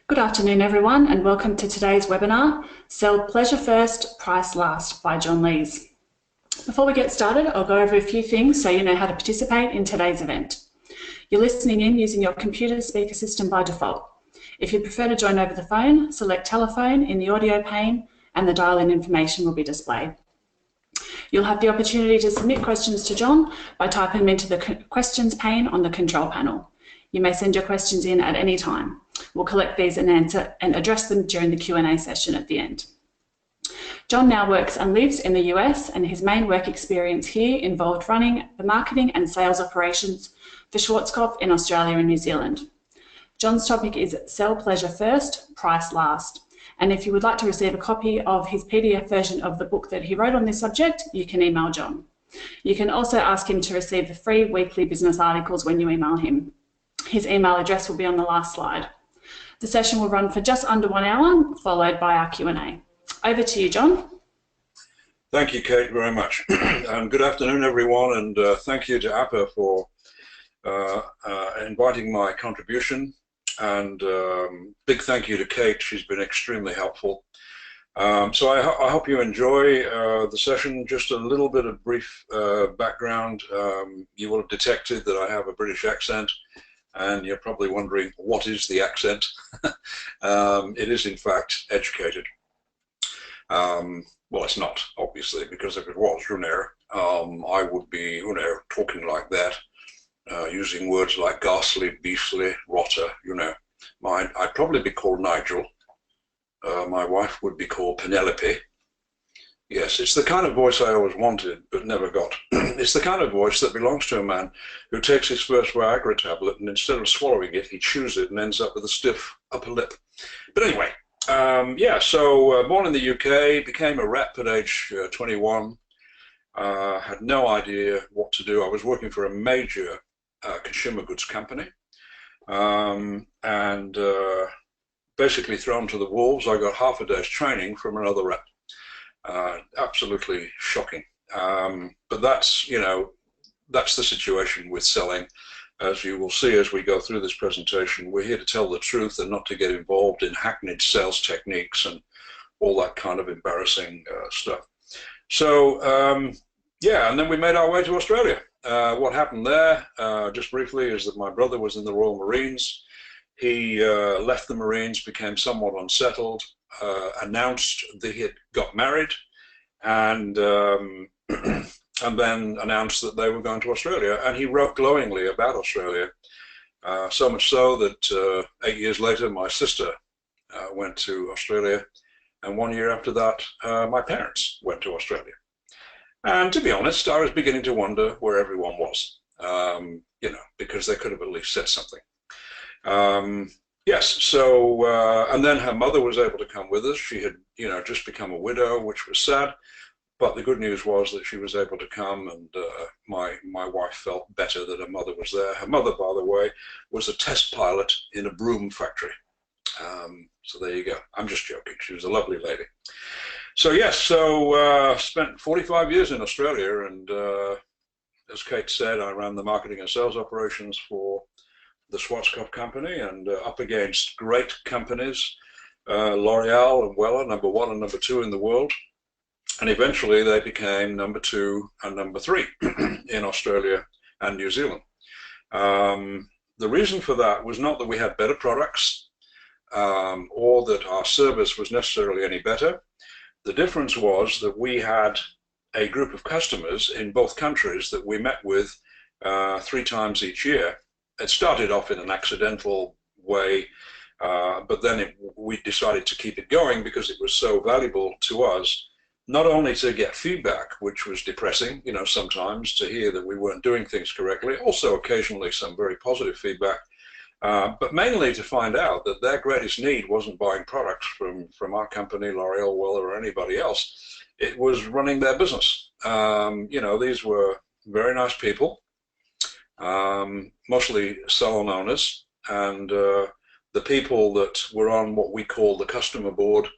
Good afternoon, everyone, and welcome to today's webinar, Sell Pleasure First, Price Last by John Lees. Before we get started, I'll go over a few things so you know how to participate in today's event. You're listening in using your computer speaker system by default. If you prefer to join over the phone, select telephone in the audio pane and the dial-in information will be displayed. You'll have the opportunity to submit questions to John by typing them into the questions pane on the control panel. You may send your questions in at any time. We'll collect these and answer and address them during the Q&A session at the end. John now works and lives in the US, and his main work experience here involved running the marketing and sales operations for Schwarzkopf in Australia and New Zealand. John's topic is Sell Pleasure First, Price Last. And if you would like to receive a copy of his PDF version of the book that he wrote on this subject, you can email John. You can also ask him to receive the free weekly business articles when you email him. His email address will be on the last slide. The session will run for just under 1 hour, followed by our Q&A. Over to you, John. Thank you, Kate, very much. And good afternoon, everyone, and thank you to APA for inviting my contribution. And big thank you to Kate. She's been extremely helpful. So I hope you enjoy the session. Just a little bit of brief background. You will have detected that I have a British accent, and you're probably wondering, what is the accent? It is, in fact, educated. Well, it's not, obviously, because if it was, I would be, talking like that, using words like ghastly, beastly, rotter, I'd probably be called Nigel. My wife would be called Penelope. Yes, it's the kind of voice I always wanted, but never got. It's the kind of voice that belongs to a man who takes his first Viagra tablet and instead of swallowing it, he chews it and ends up with a stiff upper lip. But anyway, born in the UK, became a rep at age 21, had no idea what to do. I was working for a major consumer goods company, and basically thrown to the wolves. I got half a day's training from another rep. Absolutely shocking. But that's the situation with selling. As you will see as we go through this presentation, we're here to tell the truth and not to get involved in hackneyed sales techniques and all that kind of embarrassing stuff. So, and then we made our way to Australia. What happened there, just briefly, is that my brother was in the Royal Marines. He left the Marines, became somewhat unsettled, announced that he had got married, and then announced that they were going to Australia. And he wrote glowingly about Australia, so much so that 8 years later, my sister went to Australia, and 1 year after that, my parents went to Australia. And to be honest, I was beginning to wonder where everyone was, because they could have at least said something. And then her mother was able to come with us. She had, just become a widow, which was sad. But the good news was that she was able to come, and my wife felt better that her mother was there. Her mother, by the way, was a test pilot in a broom factory. So there you go. I'm just joking. She was a lovely lady. So spent 45 years in Australia, and as Kate said, I ran the marketing and sales operations for the Schwarzkopf company, and up against great companies, L'Oreal and Weller, #1 and #2 in the world. And eventually they became #2 and #3 in Australia and New Zealand. The reason for that was not that we had better products or that our service was necessarily any better. The difference was that we had a group of customers in both countries that we met with 3 times each year. It started off in an accidental way, but then we decided to keep it going because it was so valuable to us, not only to get feedback, which was depressing, sometimes to hear that we weren't doing things correctly, also occasionally some very positive feedback, but mainly to find out that their greatest need wasn't buying products from our company, L'Oreal, Weller, or anybody else. It was running their business. These were very nice people, mostly salon owners, and the people that were on what we call the customer board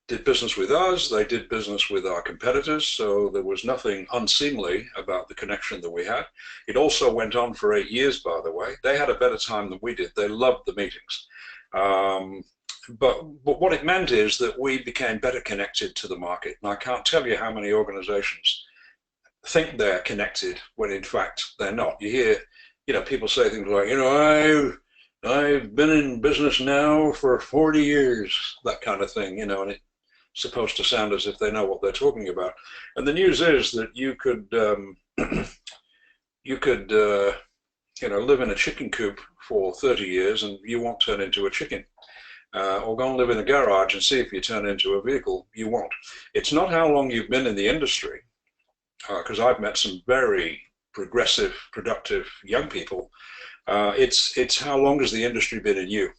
did business with us, they did business with our competitors, so there was nothing unseemly about the connection that we had. It also went on for 8 years, by the way. They had a better time than we did. They loved the meetings. But what it meant is that we became better connected to the market. And I can't tell you how many organizations think they're connected when in fact they're not. You hear, people say things like, I've been in business now for 40 years, that kind of thing, and it's supposed to sound as if they know what they're talking about. And the news is that you could live in a chicken coop for 30 years and you won't turn into a chicken. Or go and live in a garage and see if you turn into a vehicle. You won't. It's not how long you've been in the industry, because I've met some very progressive, productive young people. It's how long has the industry been in you,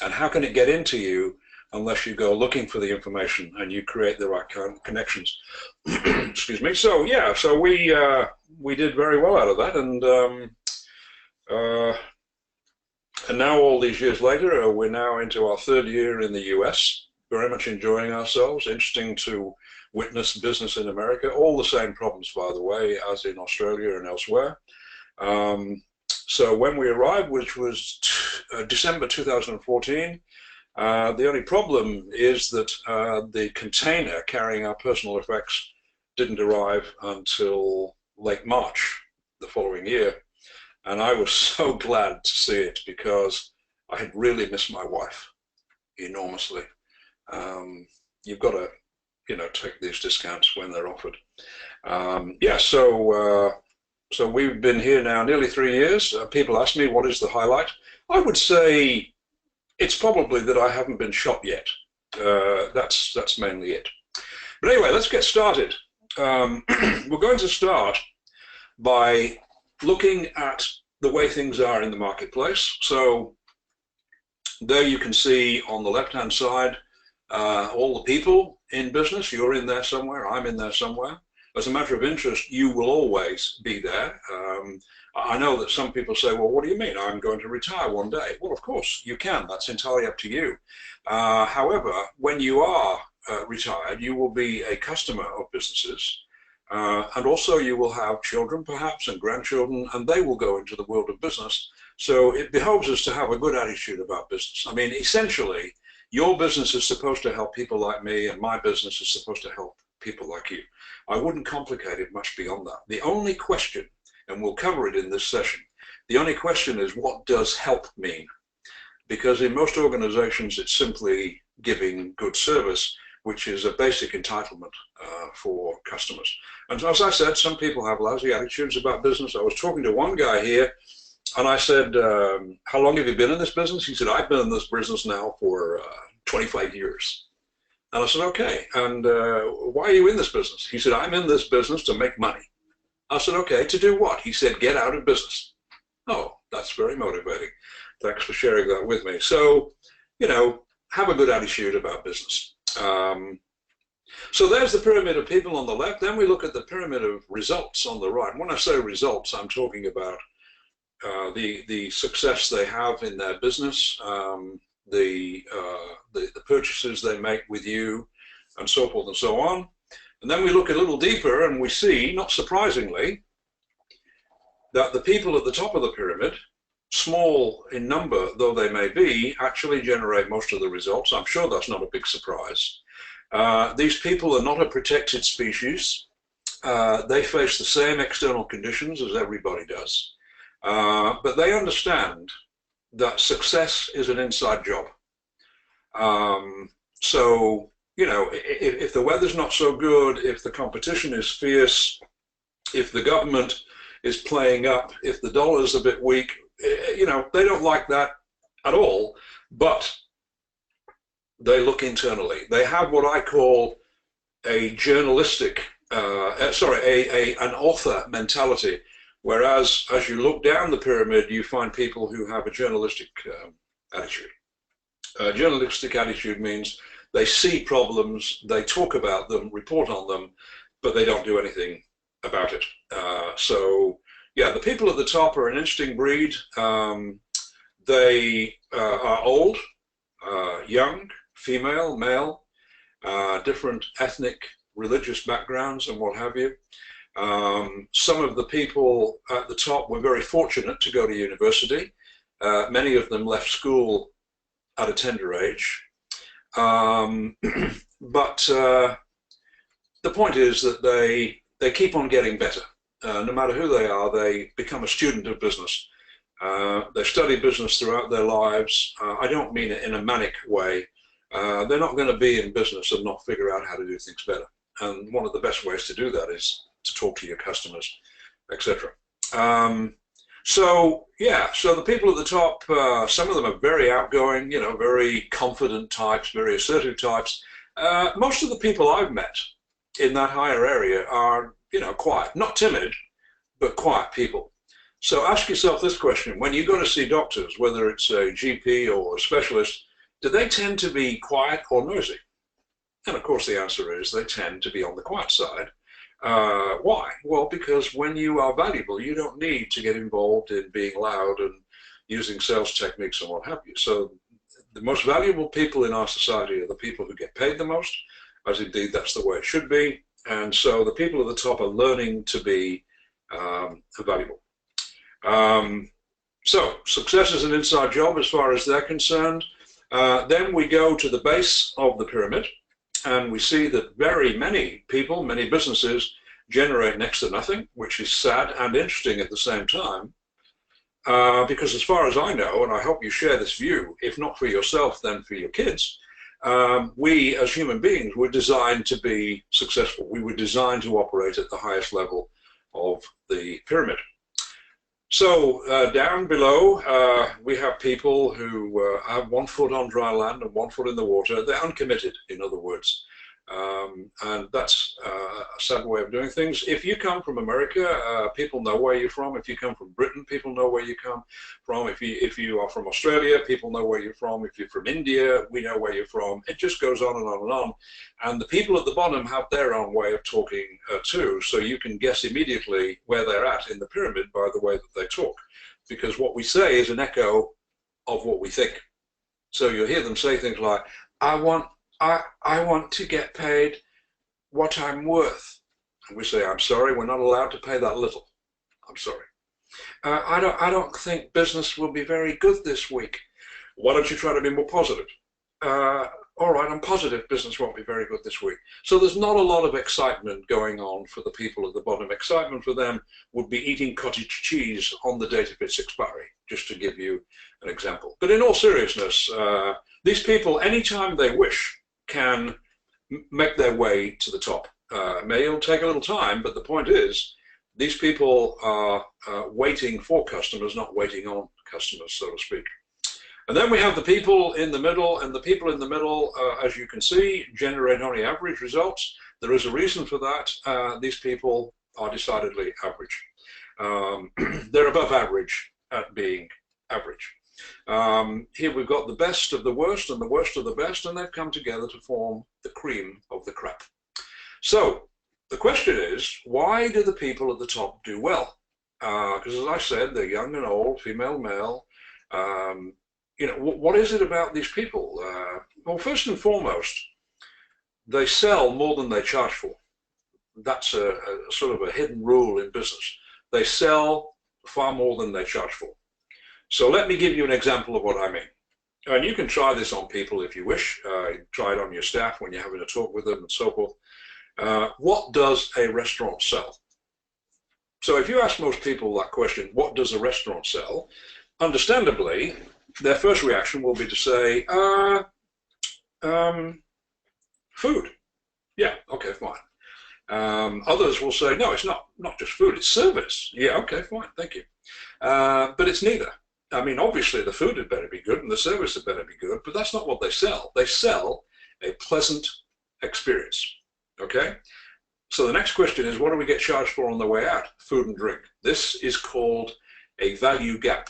and how can it get into you unless you go looking for the information and you create the right kind of connections. Excuse me. So yeah, so we did very well out of that, and now all these years later, we're now into our third year in the US, very much enjoying ourselves. Interesting to witness business in America. All the same problems, by the way, as in Australia and elsewhere. So when we arrived, which was December 2014, the only problem is that the container carrying our personal effects didn't arrive until late March the following year. And I was so glad to see it because I had really missed my wife enormously. You've got to, take these discounts when they're offered. So we've been here now nearly 3 years. People ask me, what is the highlight? I would say it's probably that I haven't been shot yet. That's mainly it. But anyway, let's get started. We're going to start by looking at the way things are in the marketplace. So there you can see on the left-hand side all the people in business. You're in there somewhere, I'm in there somewhere. As a matter of interest, you will always be there. I know that some people say, well, what do you mean? I'm going to retire one day. Well, of course you can. That's entirely up to you. However, when you are retired, you will be a customer of businesses. And also you will have children perhaps and grandchildren, and they will go into the world of business. So it behoves us to have a good attitude about business. I mean, essentially, your business is supposed to help people like me, and my business is supposed to help people like you. I wouldn't complicate it much beyond that. The only question, and we'll cover it in this session, the only question is, what does help mean? Because in most organizations, it's simply giving good service, which is a basic entitlement for customers. And as I said, some people have lousy attitudes about business. I was talking to one guy here, and I said, how long have you been in this business? He said, I've been in this business now for 25 years. And I said, okay, and why are you in this business? He said, I'm in this business to make money. I said, okay, to do what? He said, get out of business. Oh, that's very motivating. Thanks for sharing that with me. So, have a good attitude about business. So there's the pyramid of people on the left. Then we look at the pyramid of results on the right. When I say results, I'm talking about the success they have in their business, the purchases they make with you, and so forth and so on. And then we look a little deeper and we see, not surprisingly, that the people at the top of the pyramid, small in number though they may be, actually generate most of the results. I'm sure that's not a big surprise. These people are not a protected species. They face the same external conditions as everybody does. But they understand that success is an inside job. So, if the weather's not so good, if the competition is fierce, if the government is playing up, if the dollar's a bit weak, they don't like that at all, but they look internally. They have what I call a journalistic, an author mentality, whereas as you look down the pyramid, you find people who have a journalistic attitude. Journalistic attitude means they see problems, they talk about them, report on them, but they don't do anything about it. Yeah, the people at the top are an interesting breed. They are old, young, female, male, different ethnic, religious backgrounds and what have you. Some of the people at the top were very fortunate to go to university. Many of them left school at a tender age. But the point is that they keep on getting better. No matter who they are, they become a student of business. They study business throughout their lives. I don't mean it in a manic way. They're not going to be in business and not figure out how to do things better. And one of the best ways to do that is to talk to your customers, etc. So the people at the top, some of them are very outgoing, very confident types, very assertive types. Most of the people I've met in that higher area are, quiet, not timid, but quiet people. So ask yourself this question: when you go to see doctors, whether it's a GP or a specialist, do they tend to be quiet or noisy? And of course the answer is they tend to be on the quiet side. Why? Well, because when you are valuable, you don't need to get involved in being loud and using sales techniques and what have you. So the most valuable people in our society are the people who get paid the most, as indeed that's the way it should be. And so the people at the top are learning to be valuable. So success is an inside job as far as they're concerned. Then we go to the base of the pyramid, and we see that very many people, many businesses, generate next to nothing, which is sad and interesting at the same time. Because as far as I know, and I hope you share this view, if not for yourself, then for your kids, we as human beings were designed to be successful. We were designed to operate at the highest level of the pyramid. So down below, we have people who have 1 foot on dry land and 1 foot in the water. They're uncommitted, in other words. And that's a sad way of doing things. If you come from America, people know where you're from. If you come from Britain, people know where you come from. If you are from Australia, people know where you're from. If you're from India, we know where you're from. It just goes on and on and on. And the people at the bottom have their own way of talking too, so you can guess immediately where they're at in the pyramid by the way that they talk. Because what we say is an echo of what we think. So you'll hear them say things like, I want to get paid what I'm worth. And we say, I'm sorry, we're not allowed to pay that little. I'm sorry. I don't think business will be very good this week. Why don't you try to be more positive? All right, I'm positive business won't be very good this week. So there's not a lot of excitement going on for the people at the bottom. Excitement for them would be eating cottage cheese on the date of its expiry, just to give you an example. But in all seriousness, these people, anytime they wish, can make their way to the top. It'll take a little time, but the point is, these people are waiting for customers, not waiting on customers, so to speak. And then we have the people in the middle, and the people in the middle, as you can see, generate only average results. There is a reason for that. These people are decidedly average. They're above average at being average. Here we've got the best of the worst and the worst of the best, and they've come together to form the cream of the crop. So the question is, why do the people at the top do well? Because as I said, they're young and old, female, male. What is it about these people? Well, first and foremost, they sell more than they charge for. That's a sort of a hidden rule in business. They sell far more than they charge for. So let me give you an example of what I mean. And you can try this on people if you wish. Try it on your staff when you're having a talk with them and so forth. What does a restaurant sell? So if you ask most people that question, what does a restaurant sell? Understandably, their first reaction will be to say, food. Yeah, okay, fine. Others will say, no, it's not just food, it's service. Yeah, okay, fine, thank you. But it's neither. I mean, obviously the food had better be good and the service had better be good, but that's not what they sell. They sell a pleasant experience, okay? So the next question is, what do we get charged for on the way out? Food and drink. This is called a value gap.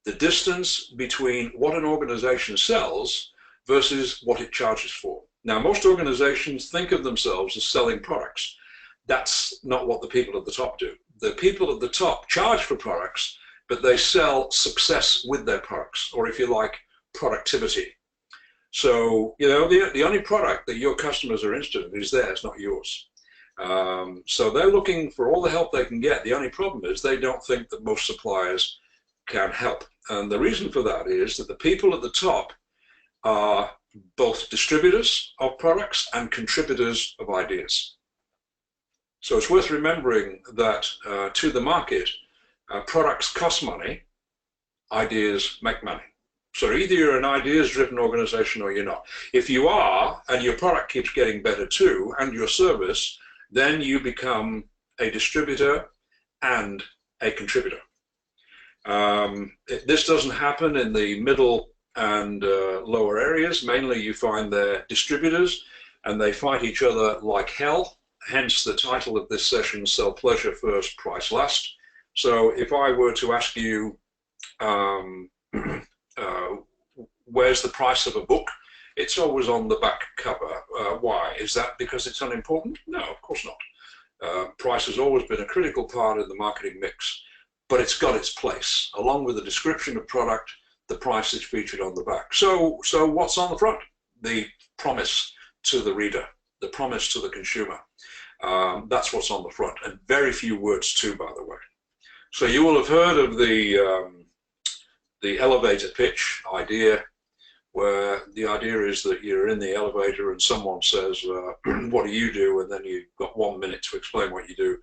The distance between what an organization sells versus what it charges for. Now, most organizations think of themselves as selling products. That's not what the people at the top do. The people at the top charge for products, but they sell success with their products, or if you like, productivity. So, the only product that your customers are interested in is theirs, not yours. So they're looking for all the help they can get. The only problem is they don't think that most suppliers can help. And the reason for that is that the people at the top are both distributors of products and contributors of ideas. So it's worth remembering that to the market, products cost money, ideas make money. So either you're an ideas-driven organization or you're not. If you are, and your product keeps getting better too, and your service, then you become a distributor and a contributor. This doesn't happen in the middle and lower areas. Mainly you find they're distributors and they fight each other like hell. Hence the title of this session, Sell Pleasure First, Price Last. So if I were to ask you, where's the price of a book? It's always on the back cover. Why? Is that because it's unimportant? No, of course not. Price has always been a critical part of the marketing mix, but it's got its place. Along with the description of product, the price is featured on the back. So what's on the front? The promise to the reader, the promise to the consumer. That's what's on the front, and very few words too, by the way. So you will have heard of the elevator pitch idea, where the idea is that you're in the elevator and someone says, what do you do? And then you've got 1 minute to explain what you do.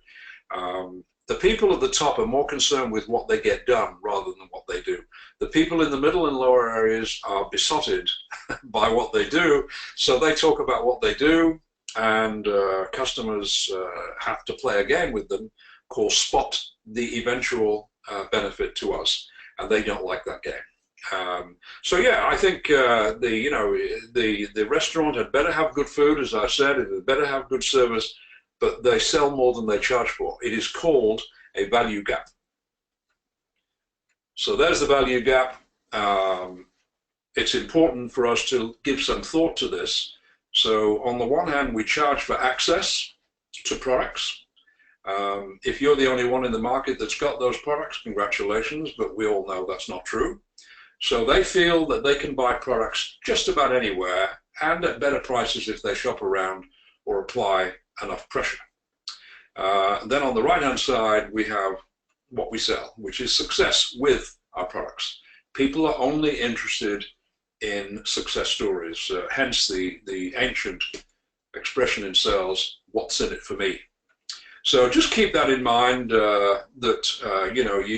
The people at the top are more concerned with what they get done rather than what they do. The people in the middle and lower areas are besotted by what they do, so they talk about what they do, and customers have to play a game with them called Spot the Eventual Benefit to Us, and they don't like that game. So yeah, I think the restaurant had better have good food, as I said, it had better have good service, but they sell more than they charge for. It is called a value gap. So there's the value gap. It's important for us to give some thought to this. So on the one hand, we charge for access to products. If you're the only one in the market that's got those products, congratulations, but we all know that's not true. So they feel that they can buy products just about anywhere and at better prices if they shop around or apply enough pressure. Then on the right-hand side, we have what we sell, which is success with our products. People are only interested in success stories, hence the ancient expression in sales, what's in it for me? So just keep that in mind, that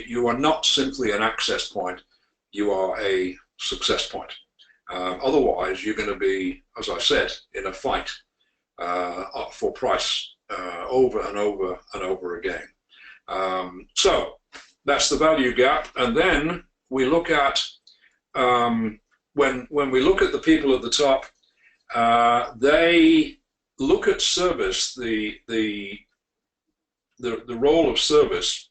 you are not simply an access point, you are a success point. Otherwise, you're going to be, as I said, in a fight for price over and over and over again. So that's the value gap. And then we look at, when we look at the people at the top, they look at service, the role of service,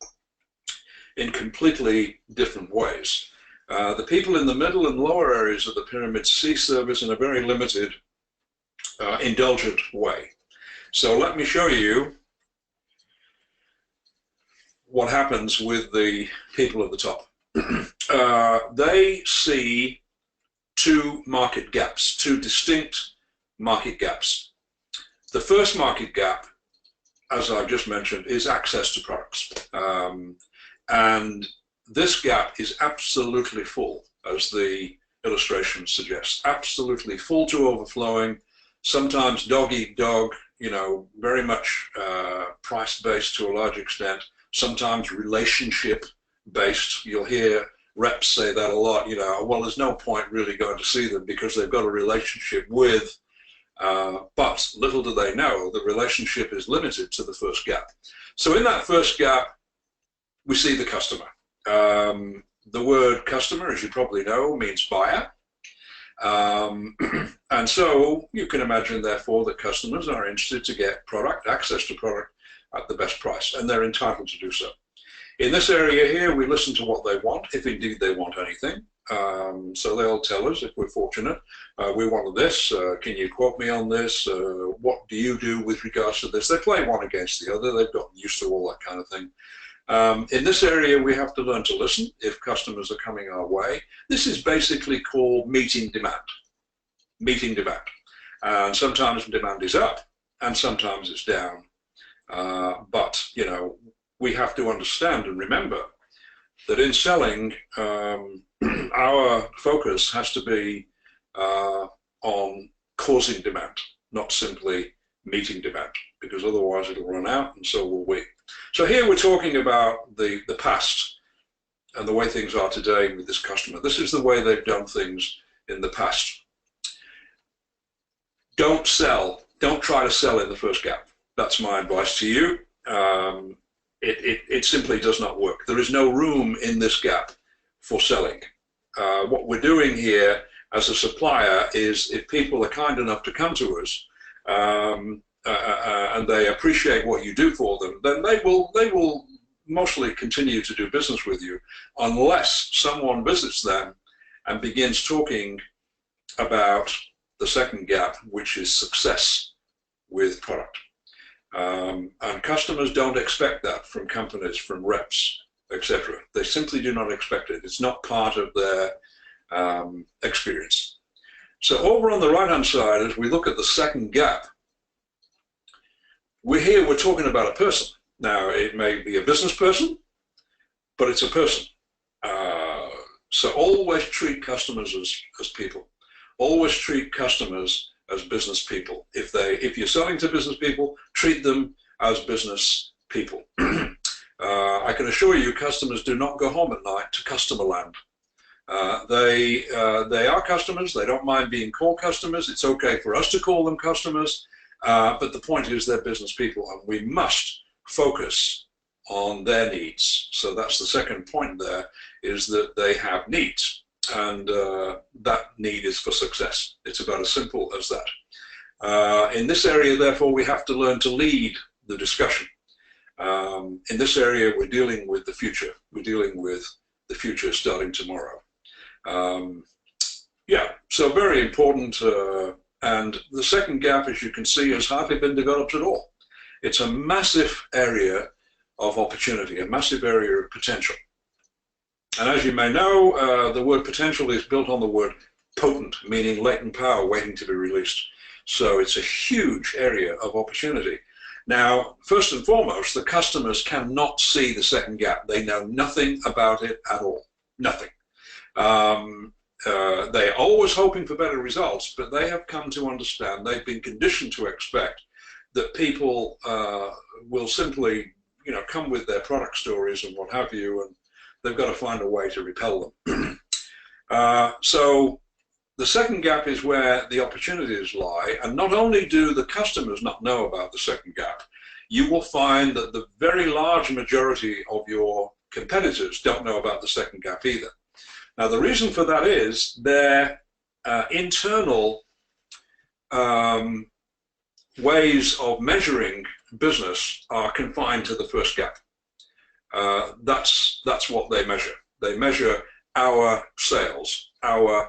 in completely different ways. The people in the middle and lower areas of the pyramid see service in a very limited, indulgent way. So let me show you what happens with the people at the top. They see two market gaps, two distinct market gaps. The first market gap, as I just mentioned, is access to products. And this gap is absolutely full, as the illustration suggests, absolutely full to overflowing, sometimes dog eat dog, very much price-based to a large extent, sometimes relationship-based. You'll hear reps say that a lot, well, there's no point really going to see them because they've got a relationship with, but little do they know, the relationship is limited to the first gap. So in that first gap, we see the customer. The word customer, as you probably know, means buyer. And so you can imagine, therefore, that customers are interested to get access to product at the best price, and they're entitled to do so. In this area here, we listen to what they want, if indeed they want anything. So they'll tell us, if we're fortunate, we want this, can you quote me on this, what do you do with regards to this? They play one against the other, they've gotten used to all that kind of thing. In this area, we have to learn to listen if customers are coming our way. This is basically called meeting demand. Meeting demand. And sometimes demand is up, and sometimes it's down. But, we have to understand and remember that in selling, our focus has to be on causing demand, not simply meeting demand, because otherwise it'll run out and so will we. So here we're talking about the past and the way things are today with this customer. This is the way they've done things in the past. Don't try to sell in the first gap. That's my advice to you. It simply does not work. There is no room in this gap for selling. What we're doing here as a supplier is, if people are kind enough to come to us and they appreciate what you do for them, then they will mostly continue to do business with you, unless someone visits them and begins talking about the second gap, which is success with product. And customers don't expect that from companies, from reps, etc. They simply do not expect it. It's not part of their experience. So over on the right-hand side, as we look at the second gap, we're talking about a person. Now, it may be a business person, but it's a person. So always treat customers as people. Always treat customers as business people. If you're selling to business people, treat them as business people. I can assure you, customers do not go home at night to customer land. They are customers. They don't mind being called customers. It's okay for us to call them customers, but the point is they're business people, and we must focus on their needs. So that's the second point there, is that they have needs, and that need is for success. It's about as simple as that. In this area, therefore, we have to learn to lead the discussion. In this area, we're dealing with the future. We're dealing with the future starting tomorrow. Yeah, so very important. And the second gap, as you can see, has hardly been developed at all. It's a massive area of opportunity, a massive area of potential. And as you may know, the word potential is built on the word potent, meaning latent power waiting to be released. So it's a huge area of opportunity. Now, first and foremost, the customers cannot see the second gap. They know nothing about it at all, nothing. They're always hoping for better results, but they have come to understand, they've been conditioned to expect that people will simply, come with their product stories and what have you, and they've got to find a way to repel them. So the second gap is where the opportunities lie, and not only do the customers not know about the second gap, you will find that the very large majority of your competitors don't know about the second gap either. Now, the reason for that is their internal ways of measuring business are confined to the first gap. That's what they measure. They measure our sales, our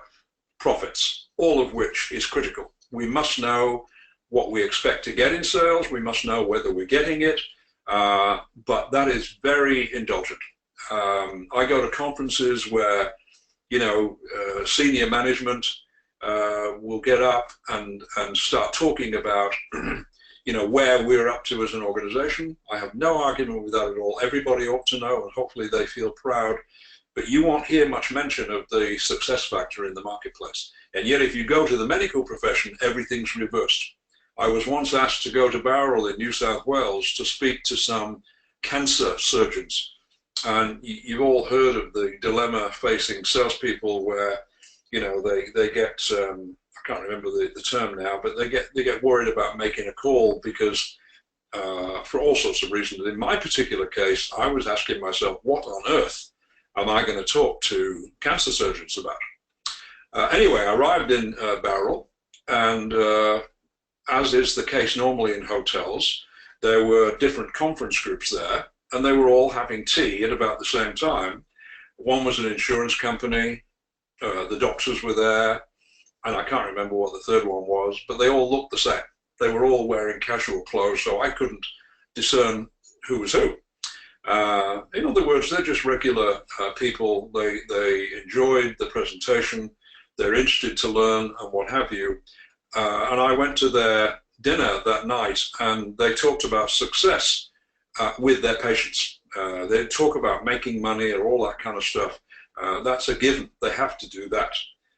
profits, all of which is critical. We must know what we expect to get in sales. We must know whether we're getting it, but that is very indulgent. I go to conferences where, senior management will get up and start talking about, where we're up to as an organization. I have no argument with that at all. Everybody ought to know, and hopefully they feel proud. But you won't hear much mention of the success factor in the marketplace. And yet, if you go to the medical profession, everything's reversed. I was once asked to go to Bowral in New South Wales to speak to some cancer surgeons. And you've all heard of the dilemma facing salespeople where, they get, I can't remember the term now, but they get worried about making a call because for all sorts of reasons. In my particular case, I was asking myself, what on earth am I going to talk to cancer surgeons about? Anyway, I arrived in Bowral, and as is the case normally in hotels, there were different conference groups there, and they were all having tea at about the same time. One was an insurance company, the doctors were there, and I can't remember what the third one was, but they all looked the same. They were all wearing casual clothes, so I couldn't discern who was who. In other words, they're just regular people. They enjoyed the presentation, they're interested to learn and what have you. And I went to their dinner that night, and they talked about success with their patients. They talk about making money and all that kind of stuff. That's a given. They have to do that.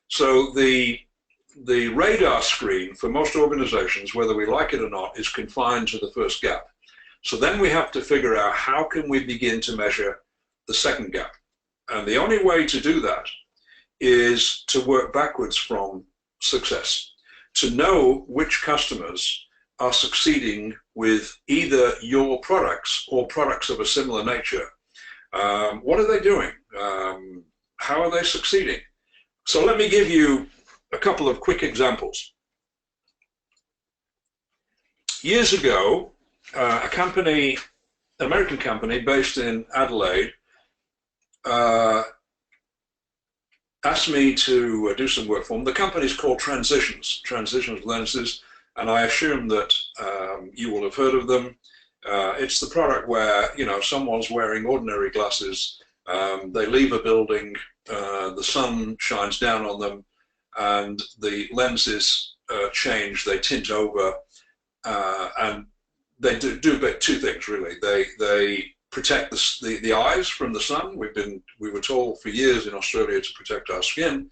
So the the radar screen for most organizations, whether we like it or not, is confined to the first gap. So then we have to figure out how can we begin to measure the second gap. And the only way to do that is to work backwards from success, to know which customers are succeeding with either your products or products of a similar nature. What are they doing? How are they succeeding? So let me give you a couple of quick examples. Years ago, a company, an American company based in Adelaide, asked me to do some work for them. The company's called Transitions Lenses, and I assume that you will have heard of them. It's the product where, you know, someone's wearing ordinary glasses, they leave a building, the sun shines down on them, and the lenses change, they tint over, and they do two things really. They protect the eyes from the sun. We were told for years in Australia to protect our skin.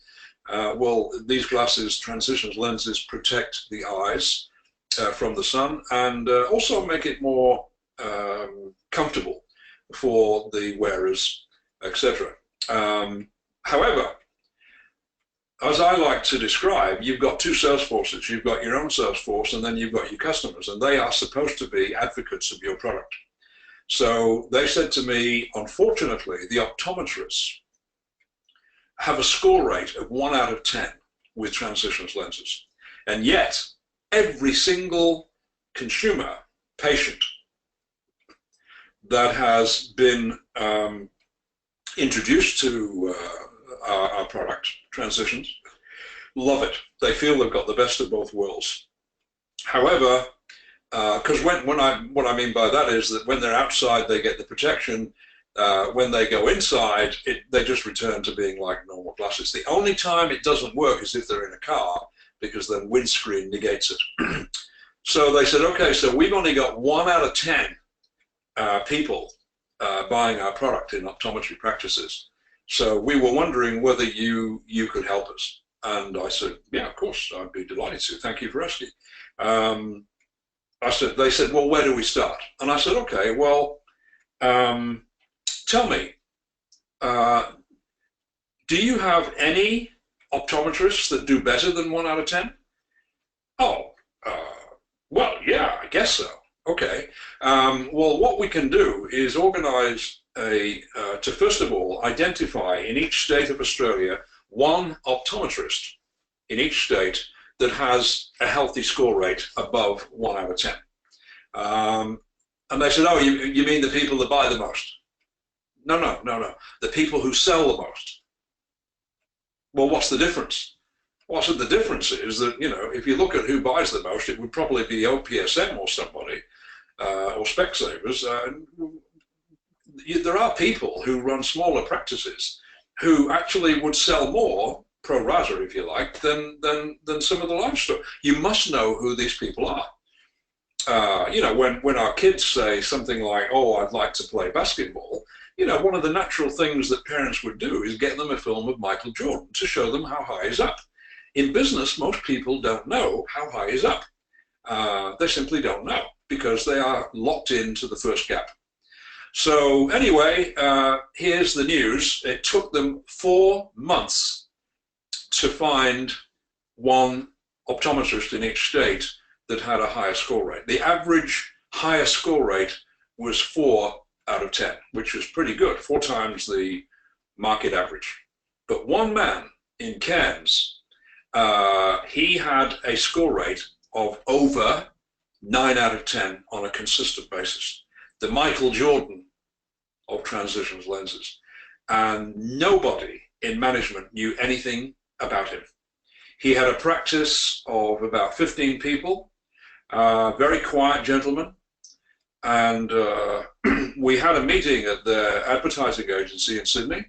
Well, these glasses, Transitions lenses, protect the eyes from the sun, and also make it more comfortable for the wearers, etc. However, as I like to describe, you've got two sales forces. You've got your own sales force, and then you've got your customers, and they are supposed to be advocates of your product. So they said to me, unfortunately, the optometrists have a score rate of 1 out of 10 with Transitions lenses. And yet, every single consumer, patient, that has been introduced to our product, Transitions, love it. They feel they've got the best of both worlds. However, because what I mean by that is that when they're outside, they get the protection. When they go inside, they just return to being like normal glasses. The only time it doesn't work is if they're in a car, because then windscreen negates it. So they said, okay, so we've only got 1 out of 10 people buying our product in optometry practices. So we were wondering whether you could help us. And I said, yeah, of course, I'd be delighted to. Thank you for asking. They said, well, where do we start? And I said, okay, well, tell me, do you have any optometrists that do better than 1 out of 10? Oh, well, yeah, I guess so. Okay. Well, what we can do is organize to first of all identify in each state of Australia one optometrist in each state that has a healthy score rate above 1 out of 10. And they said, oh, you mean the people that buy the most? No. The people who sell the most. Well, what's the difference? Well, so the difference is that, you know, if you look at who buys the most, it would probably be OPSM or somebody, or Specsavers. There are people who run smaller practices who actually would sell more, pro rata if you like, than some of the large stores. You must know who these people are. You know, when our kids say something like, oh, I'd like to play basketball, you know, one of the natural things that parents would do is get them a film of Michael Jordan to show them how high he's up. In business, most people don't know how high he's up. They simply don't know because they are locked into the first gap. So anyway, here's the news. It took them 4 months to find one optometrist in each state that had a higher score rate. The average higher score rate was 4 out of 10, which was pretty good, 4 times the market average. But one man in Cairns, he had a score rate of over 9 out of 10 on a consistent basis. The Michael Jordan of Transitions lenses. And nobody in management knew anything about him. He had a practice of about 15 people, very quiet gentleman. And we had a meeting at the advertising agency in Sydney.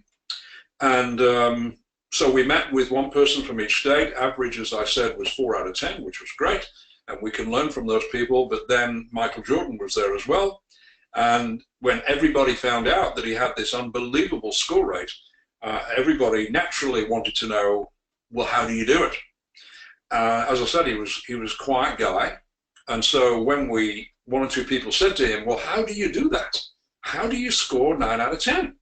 And so we met with one person from each state. Average, as I said, was 4 out of 10, which was great. And we can learn from those people. But then Michael Jordan was there as well. And when everybody found out that he had this unbelievable score rate, everybody naturally wanted to know, well, how do you do it? As I said, he was a quiet guy. And so when one or two people said to him, well, how do you do that? How do you score 9 out of 10?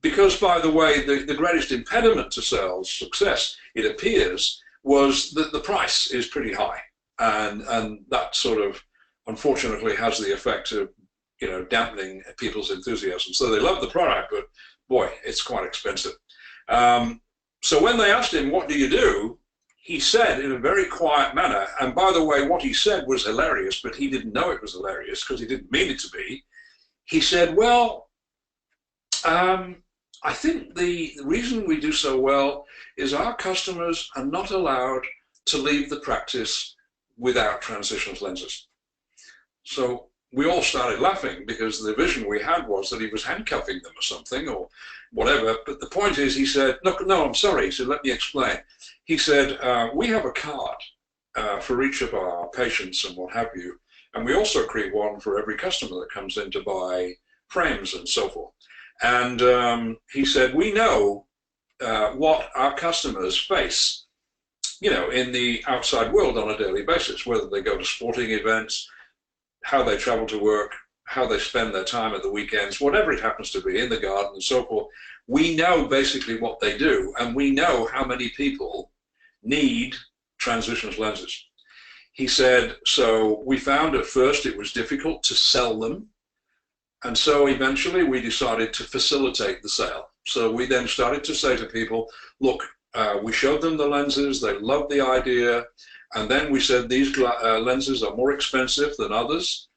Because, by the way, the greatest impediment to sales success, it appears, was that the price is pretty high. And that sort of, unfortunately, has the effect of, dampening people's enthusiasm. So they love the product, but boy, it's quite expensive. So when they asked him, what do you do? He said in a very quiet manner, and by the way, what he said was hilarious, but he didn't know it was hilarious because he didn't mean it to be. He said, well, I think the reason we do so well is our customers are not allowed to leave the practice without transitions lenses. So we all started laughing because the vision we had was that he was handcuffing them or something or whatever. But the point is, he said, no, I'm sorry. He said, let me explain. He said, we have a card for each of our patients and what have you. And we also create one for every customer that comes in to buy frames and so forth. And he said, we know what our customers face, in the outside world on a daily basis, whether they go to sporting events, how they travel to work, how they spend their time at the weekends, whatever it happens to be, in the garden and so forth. We know basically what they do, and we know how many people need transitions lenses. He said, so we found at first it was difficult to sell them. And so eventually we decided to facilitate the sale. So we then started to say to people, look, we showed them the lenses, they loved the idea. And then we said these lenses are more expensive than others.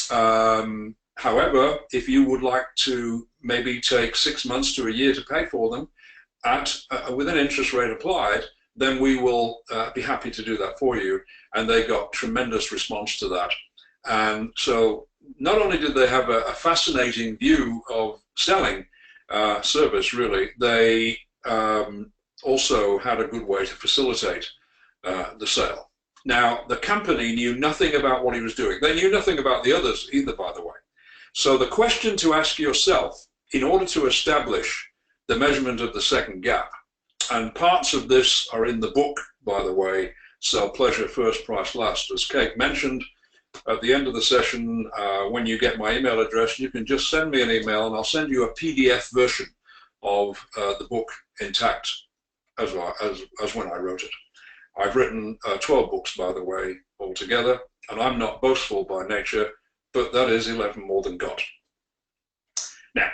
However, if you would like to maybe take 6 months to a year to pay for them with an interest rate applied, then we will be happy to do that for you. And they got tremendous response to that. And so not only did they have a fascinating view of selling service, really, they also had a good way to facilitate the sale. Now, the company knew nothing about what he was doing. They knew nothing about the others either, by the way. So the question to ask yourself, in order to establish the measurement of the second gap, and parts of this are in the book, by the way, Sell Pleasure First, Price Last. As Kate mentioned, at the end of the session, when you get my email address, you can just send me an email and I'll send you a PDF version of the book intact as when I wrote it. I've written 12 books, by the way, altogether, and I'm not boastful by nature, but that is 11 more than God. Now,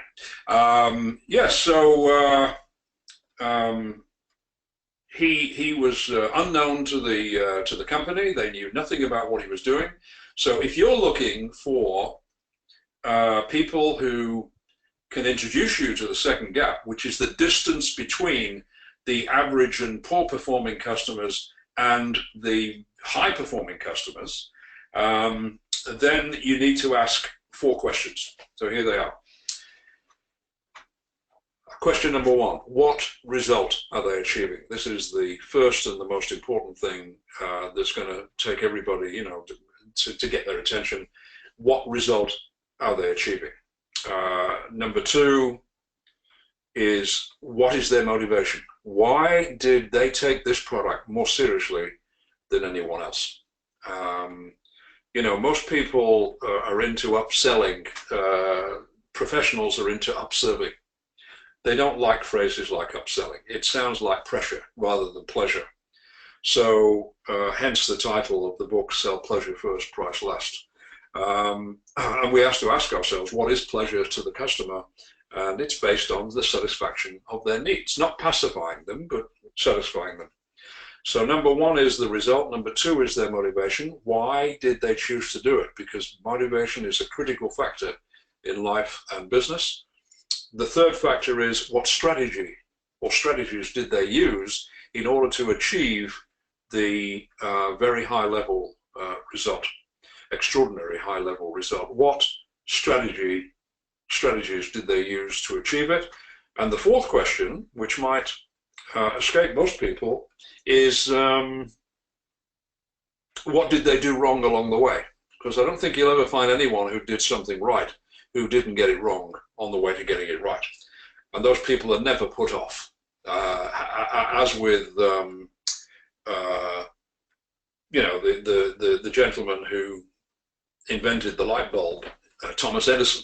yes, so he was unknown to the company. They knew nothing about what he was doing. So if you're looking for people who can introduce you to the second gap, which is the distance between the average and poor performing customers and the high performing customers, then you need to ask 4 questions. So here they are. Question number 1, what result are they achieving? This is the first and the most important thing that's going to take everybody, to get their attention. What result are they achieving? Number 2 is, what is their motivation? Why did they take this product more seriously than anyone else? Most people are into upselling. Professionals are into upserving. They don't like phrases like upselling. It sounds like pressure rather than pleasure. So hence the title of the book, Sell Pleasure First, Price Last. And we have to ask ourselves, what is pleasure to the customer? And it's based on the satisfaction of their needs, not pacifying them, but satisfying them. So number 1 is the result. Number 2 is their motivation. Why did they choose to do it? Because motivation is a critical factor in life and business. The third factor is, what strategy or strategies did they use in order to achieve the very high level result, extraordinary high level result? What strategies did they use to achieve it? And the fourth question, which might escape most people, is what did they do wrong along the way? Because I don't think you'll ever find anyone who did something right who didn't get it wrong on the way to getting it right. And those people are never put off. As with you know, the gentleman who invented the light bulb, Thomas Edison,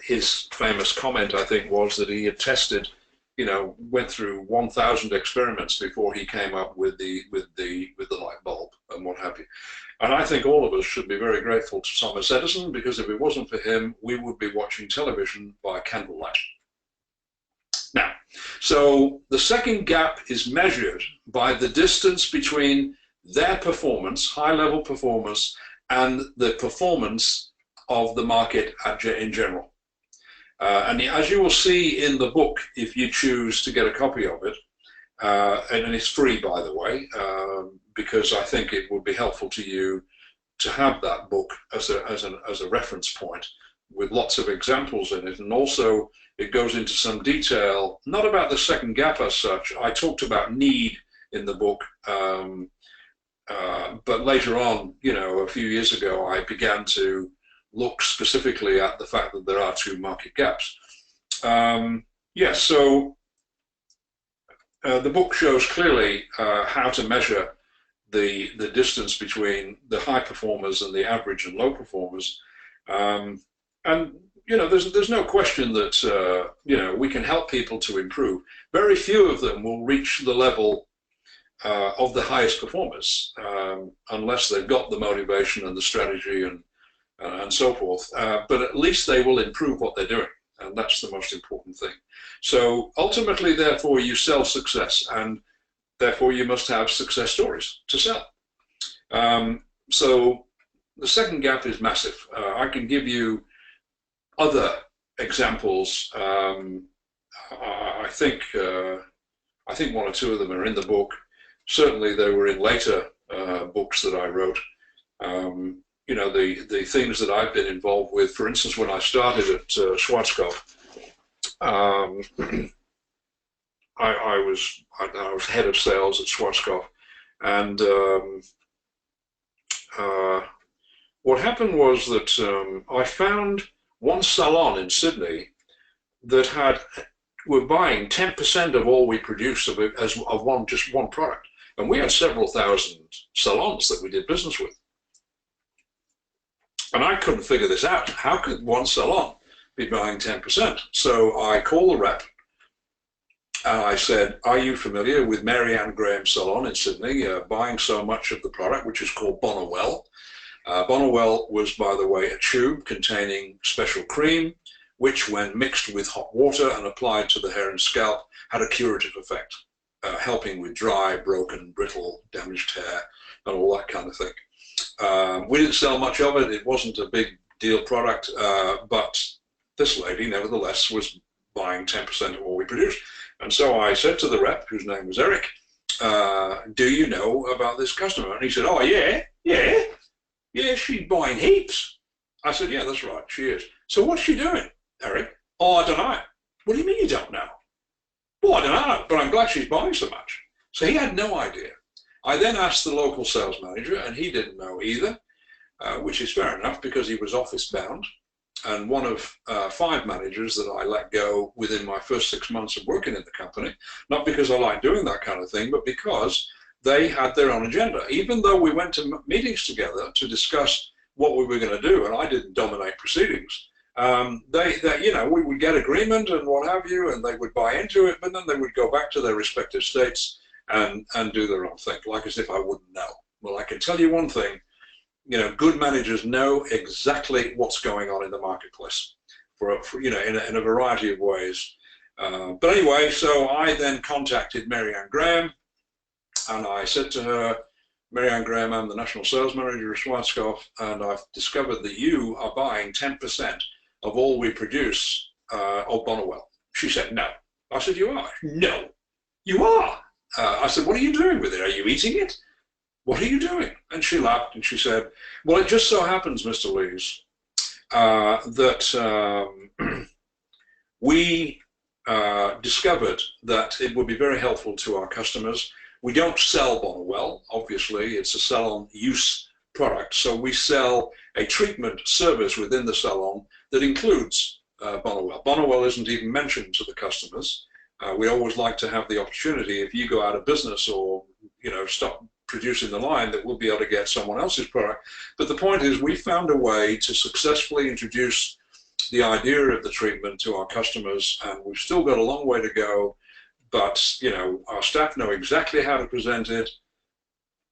his famous comment, I think, was that he had tested, you know, went through 1,000 experiments before he came up with the light bulb and what have you. And I think all of us should be very grateful to Thomas Edison, because if it wasn't for him, we would be watching television by candlelight. Now, so the second gap is measured by the distance between their performance, high-level performance, and the performance of the market in general. And as you will see in the book, if you choose to get a copy of it, and it's free, by the way, because I think it would be helpful to you to have that book as a reference point with lots of examples in it. And also it goes into some detail, not about the second gap as such. I talked about need in the book, but later on, you know, a few years ago, I began to look specifically at the fact that there are two market gaps. Yes, so the book shows clearly how to measure the distance between the high performers and the average and low performers. And you know, there's no question that you know, we can help people to improve. Very few of them will reach the level of the highest performers unless they've got the motivation and the strategy and so forth. But at least they will improve what they're doing, and that's the most important thing. So ultimately, therefore, you sell success, and therefore you must have success stories to sell. So the second gap is massive. I can give you other examples. I think one or two of them are in the book. Certainly they were in later books that I wrote. You know, the things that I've been involved with. For instance, when I started at Schwarzkopf, I was head of sales at Schwarzkopf, and what happened was that I found one salon in Sydney that were buying 10% of all we produced of just one product, and we had several thousand salons that we did business with, and I couldn't figure this out. How could one salon be buying 10%? So I called the rep. And I said, are you familiar with Mary Ann Graham's salon in Sydney, buying so much of the product, which is called Bonnewell? Bonnewell was, by the way, a tube containing special cream, which when mixed with hot water and applied to the hair and scalp, had a curative effect, helping with dry, broken, brittle, damaged hair, and all that kind of thing. We didn't sell much of it. It wasn't a big deal product, but this lady, nevertheless, was buying 10% of all we produced. And so I said to the rep, whose name was Eric, do you know about this customer? And he said, oh, yeah, she's buying heaps. I said, yeah, that's right, she is. So what's she doing, Eric? Oh, I don't know. What do you mean you don't know? Well, I don't know, but I'm glad she's buying so much. So he had no idea. I then asked the local sales manager, and he didn't know either, which is fair enough because he was office bound. And one of 5 managers that I let go within my first 6 months of working in the company, not because I like doing that kind of thing, but because they had their own agenda. Even though we went to meetings together to discuss what we were going to do, and I didn't dominate proceedings, they you know, we would get agreement and what have you, and they would buy into it, but then they would go back to their respective states and do their own thing, like as if I wouldn't know. Well, I can tell you one thing. You know, good managers know exactly what's going on in the marketplace, for you know, in a variety of ways. But anyway, so I then contacted Mary Ann Graham, and I said to her, Mary Ann Graham, I'm the national sales manager of Schwarzkopf, and I've discovered that you are buying 10% of all we produce of Bonnewell. She said, no. I said, you are? No, you are. I said, what are you doing with it? Are you eating it? What are you doing? And she laughed and she said, well, it just so happens, Mr. Lees, that we discovered that it would be very helpful to our customers. We don't sell Bonnewell, obviously, it's a salon use product. So we sell a treatment service within the salon that includes Bonnewell. Bonnewell isn't even mentioned to the customers. We always like to have the opportunity, if you go out of business or, you know, stop produce in the line that we'll be able to get someone else's product. But the point is, we found a way to successfully introduce the idea of the treatment to our customers, and we've still got a long way to go, but our staff know exactly how to present it,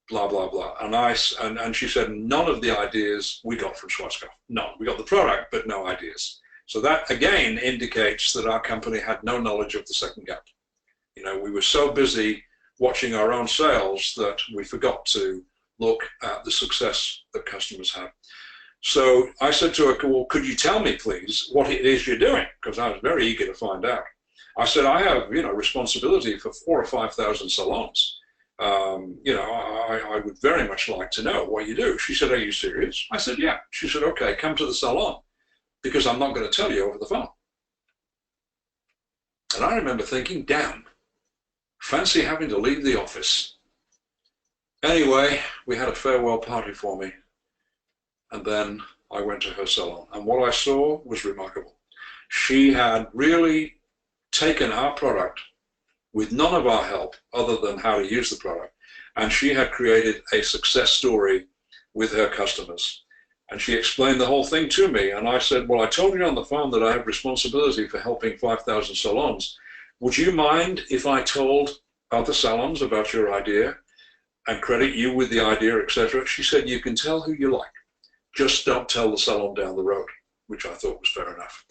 blah, blah, blah. And she said none of the ideas we got from Schwarzkopf. None. We got the product, but no ideas. So that, again, indicates that our company had no knowledge of the second gap. We were so busy watching our own sales that we forgot to look at the success that customers had. So I said to her, well, could you tell me, please, what it is you're doing? Because I was very eager to find out. I said, I have, responsibility for 4,000 or 5,000 salons. I would very much like to know what you do. She said, are you serious? I said, yeah. She said, okay, come to the salon, because I'm not going to tell you over the phone. And I remember thinking, damn, fancy having to leave the office. Anyway, we had a farewell party for me. And then I went to her salon. And what I saw was remarkable. She had really taken our product with none of our help other than how to use the product. And she had created a success story with her customers. And she explained the whole thing to me. And I said, well, I told you on the phone that I have responsibility for helping 5,000 salons. Would you mind if I told other salons about your idea and credit you with the idea, etc.? She said, you can tell who you like. Just don't tell the salon down the road, which I thought was fair enough.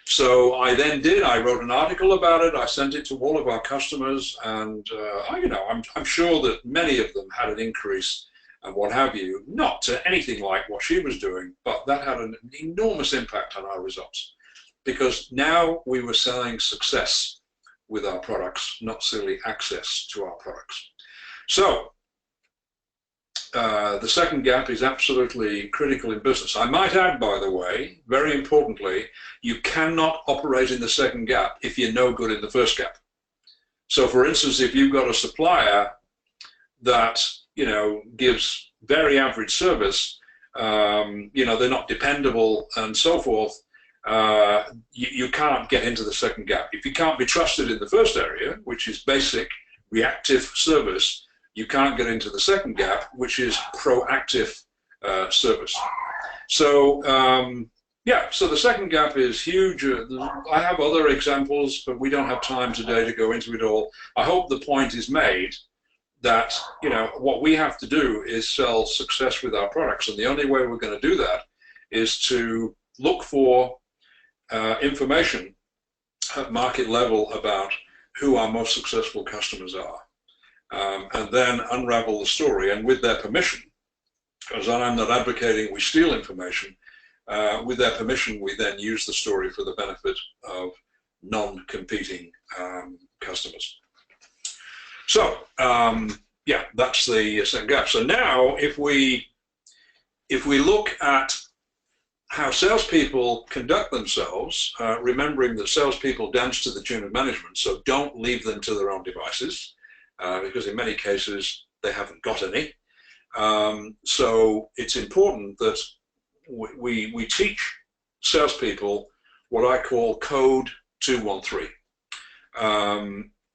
So I then did. I wrote an article about it. I sent it to all of our customers, and I'm sure that many of them had an increase and what have you, not to anything like what she was doing, but that had an enormous impact on our results, because now we were selling success with our products, not simply access to our products. So the second gap is absolutely critical in business. I might add, by the way, very importantly, you cannot operate in the second gap if you're no good in the first gap. So for instance, if you've got a supplier that gives very average service, they're not dependable and so forth, you can't get into the second gap. If you can't be trusted in the first area, which is basic reactive service, you can't get into the second gap, which is proactive service. So so the second gap is huge. I have other examples, but we don't have time today to go into it all. I hope the point is made that what we have to do is sell success with our products, and the only way we're going to do that is to look for information at market level about who our most successful customers are. And then unravel the story, and with their permission, because I'm not advocating we steal information, with their permission we then use the story for the benefit of non-competing customers. So that's the second gap. So now if we look at how salespeople conduct themselves, remembering that salespeople dance to the tune of management, so don't leave them to their own devices, because in many cases they haven't got any. So it's important that we teach salespeople what I call Code 213.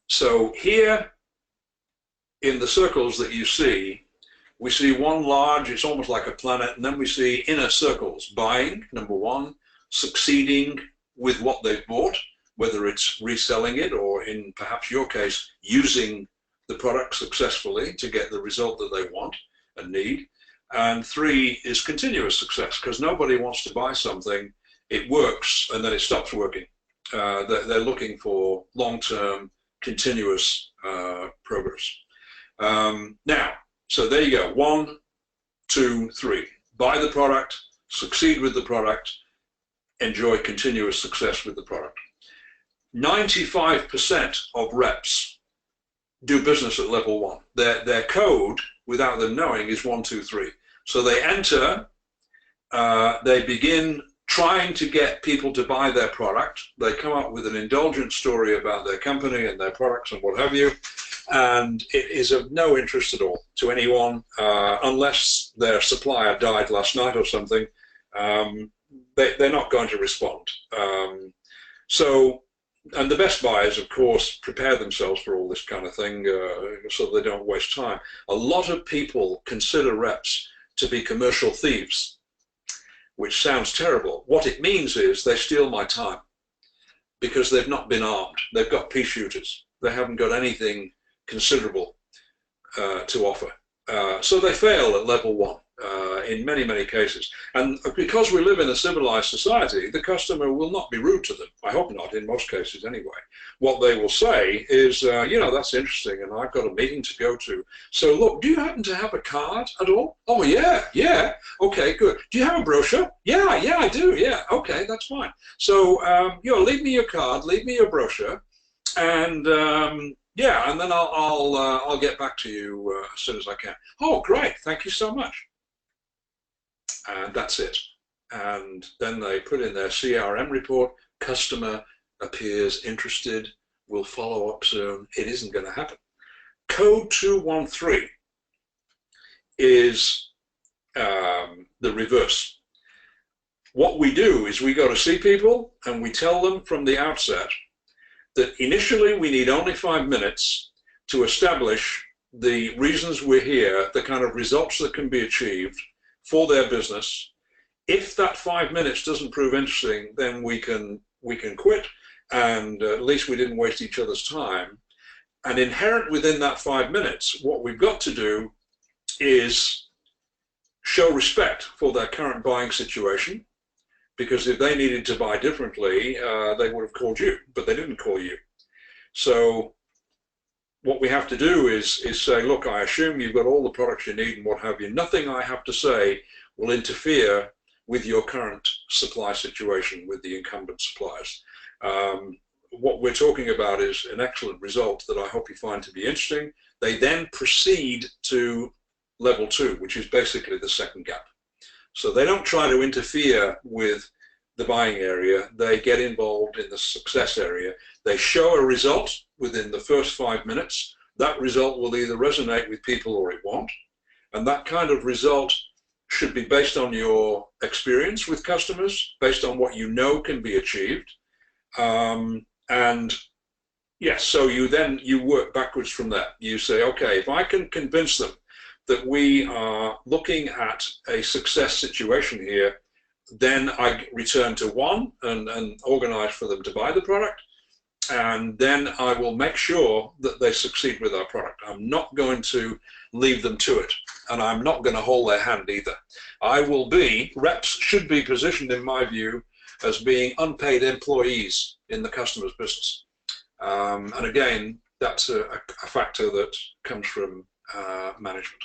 So here in the circles that you see, we see one large, it's almost like a planet, and then we see inner circles: buying, number one; succeeding with what they've bought, whether it's reselling it or, in perhaps your case, using the product successfully to get the result that they want and need. And three is continuous success, because nobody wants to buy something, it works, and then it stops working. They're looking for long-term, continuous progress. Now, so there you go. 1, 2, 3. Buy the product, succeed with the product, enjoy continuous success with the product. 95% of reps do business at level 1. Their code, without them knowing, is 1, 2, 3. So they enter, they begin trying to get people to buy their product. They come up with an indulgent story about their company and their products and what have you, and it is of no interest at all to anyone, unless their supplier died last night or something. They're not going to respond. So and the best buyers, of course, prepare themselves for all this kind of thing so they don't waste time. A lot of people consider reps to be commercial thieves, which sounds terrible. What it means is they steal my time because they've not been armed. They've got pea shooters. They haven't got anything considerable to offer. So they fail at level one in many, many cases. And because we live in a civilized society, the customer will not be rude to them. I hope not, in most cases anyway. What they will say is, you know, that's interesting, and I've got a meeting to go to. So look, do you happen to have a card at all? Oh, yeah. Okay, good. Do you have a brochure? Yeah, I do. Yeah, okay, that's fine. So, you know, leave me your card, leave me your brochure, and yeah, and then I'll get back to you as soon as I can. Oh, great! Thank you so much. And that's it. And then they put in their CRM report. Customer appears interested. Will follow up soon. It isn't going to happen. Code 213 is the reverse. What we do is we go to see people and we tell them from the outset that initially we need only 5 minutes to establish the reasons we're here, the kind of results that can be achieved for their business. If that 5 minutes doesn't prove interesting, then we can quit, and at least we didn't waste each other's time. And inherent within that 5 minutes, what we've got to do is show respect for their current buying situation, because if they needed to buy differently, they would have called you, but they didn't call you. So what we have to do is say, look, I assume you've got all the products you need and what have you. Nothing I have to say will interfere with your current supply situation with the incumbent suppliers. What we're talking about is an excellent result that I hope you find to be interesting. They then proceed to level 2, which is basically the second gap. So they don't try to interfere with the buying area. They get involved in the success area. They show a result within the first 5 minutes. That result will either resonate with people or it won't. And that kind of result should be based on your experience with customers, based on what you know can be achieved. And yes, so you work backwards from that. You say, okay, if I can convince them that we are looking at a success situation here, then I return to 1 and organize for them to buy the product. And then I will make sure that they succeed with our product. I'm not going to leave them to it, and I'm not going to hold their hand either. Reps should be positioned, in my view, as being unpaid employees in the customer's business. And again, that's a factor that comes from management.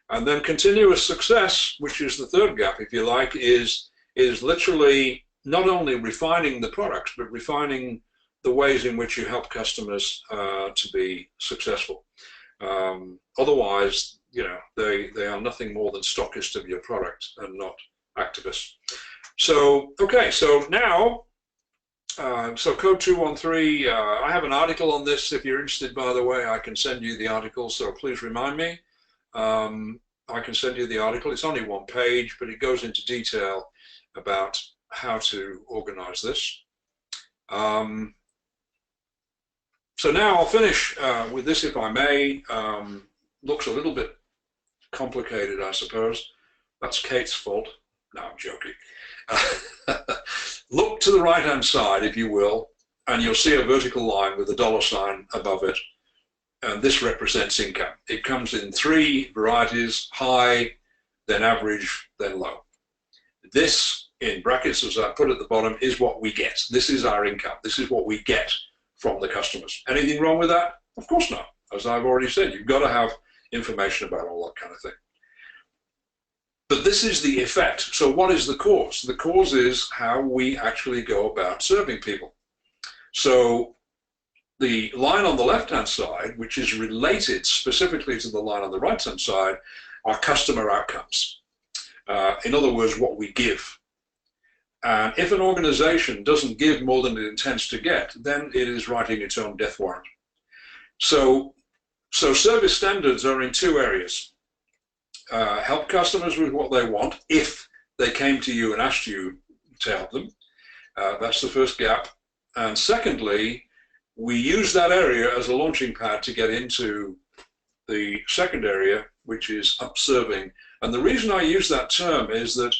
And then continuous success, which is the third gap, if you like, is literally not only refining the products, but refining the ways in which you help customers to be successful. Otherwise, you know, they are nothing more than stockists of your product and not activists. So, okay, so now, so code 213, I have an article on this. If you're interested, by the way, I can send you the article, so please remind me. I can send you the article. It's only 1 page, but it goes into detail about how to organize this. So now I'll finish with this, if I may. Looks a little bit complicated, I suppose. That's Kate's fault. No, I'm joking. Look to the right-hand side, if you will, and you'll see a vertical line with a $ above it. And this represents income. It comes in 3 varieties: high, then average, then low. This, in brackets, as I put at the bottom, is what we get. This is our income. This is what we get from the customers. Anything wrong with that? Of course not. As I've already said, you've got to have information about all that kind of thing. But this is the effect. So what is the cause? The cause is how we actually go about serving people. So the line on the left-hand side, which is related specifically to the line on the right-hand side, are customer outcomes. In other words, what we give. And if an organization doesn't give more than it intends to get, then it is writing its own death warrant. So service standards are in 2 areas. Help customers with what they want if they came to you and asked you to help them. That's the first gap. And secondly, we use that area as a launching pad to get into the second area, which is upserving. And the reason I use that term is that,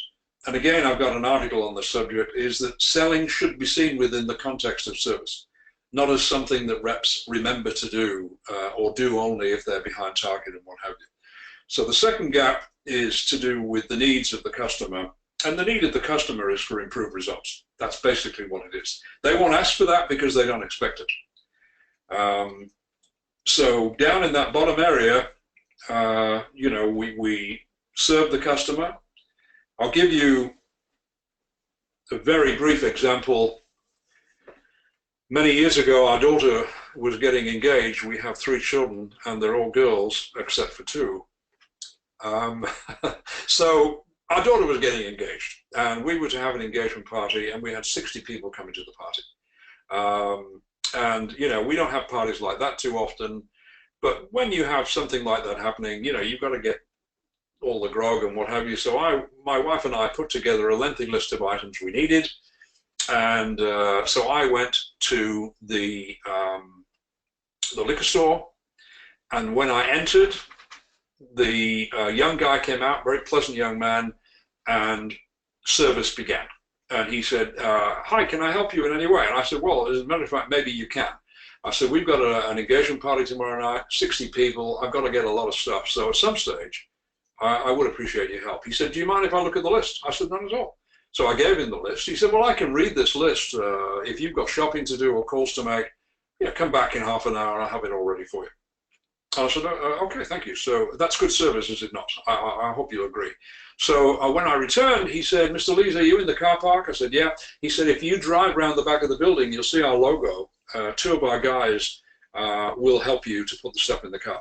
and again, I've got an article on the subject, is that selling should be seen within the context of service, not as something that reps remember to do or do only if they're behind target and what have you. So the second gap is to do with the needs of the customer. And the need of the customer is for improved results. That's basically what it is. They won't ask for that because they don't expect it. So down in that bottom area, you know, we serve the customer. I'll give you a very brief example. Many years ago, our daughter was getting engaged. We have 3 children, and they're all girls except for 2. So our daughter was getting engaged, and we were to have an engagement party, and we had 60 people coming to the party. And, you know, we don't have parties like that too often, but when you have something like that happening, you know, you've got to get all the grog and what have you. So my wife and I put together a lengthy list of items we needed, and so I went to the liquor store, and when I entered, the young guy came out, very pleasant young man, and service began. And he said, hi, can I help you in any way? And I said, well, as a matter of fact, maybe you can. I said, we've got an engagement party tomorrow night, 60 people. I've got to get a lot of stuff. So at some stage, I would appreciate your help. He said, do you mind if I look at the list? I said, none at all. So I gave him the list. He said, well, I can read this list. If you've got shopping to do or calls to make, yeah, come back in half an hour and I'll have it all ready for you. I said, okay, thank you. So that's good service, is it not? I hope you'll agree. So when I returned, he said, Mr. Lees, are you in the car park? I said, yeah. He said, if you drive around the back of the building, you'll see our logo. 2 of our guys will help you to put the stuff in the car.